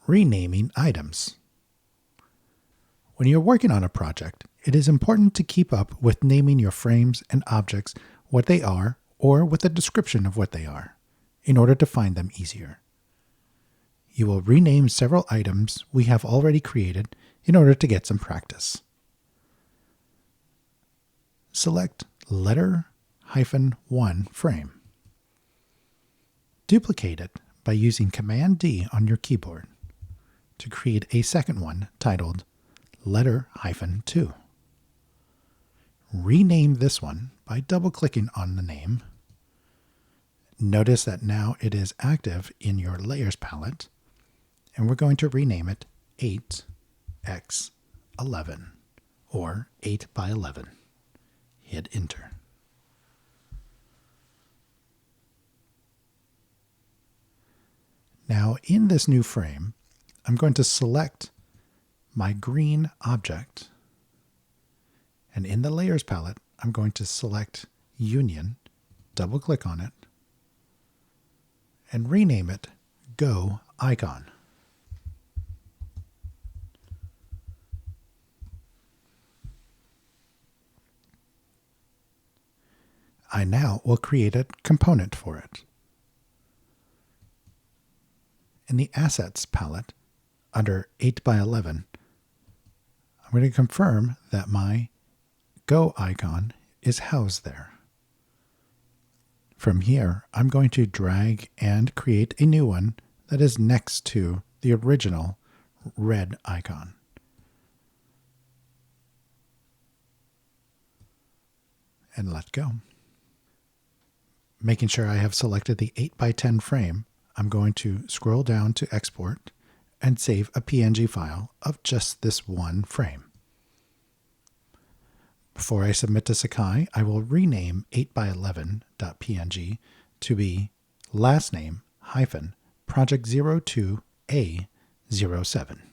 Renaming items. When you're working on a project, it is important to keep up with naming your frames and objects what they are or with a description of what they are, in order to find them easier. You will rename several items we have already created in order to get some practice. Select letter-1 frame. Duplicate it by using Command D on your keyboard to create a second one titled letter-2. Rename this one by double-clicking on the name. Notice that now it is active in your Layers palette, and we're going to rename it 8x11 or 8 by 11. Hit Enter. Now in this new frame, I'm going to select my green object, and in the Layers palette, I'm going to select Union, double-click on it, and rename it Go Icon. I now will create a component for it. In the Assets palette, under 8 by 11, I'm going to confirm that my Go icon is housed there. From here, I'm going to drag and create a new one that is next to the original red icon. And let go. Making sure I have selected the 8 by 10 frame, I'm going to scroll down to Export and save a PNG file of just this one frame. Before I submit to Sakai, I will rename 8x11.png to be last name -project02A07.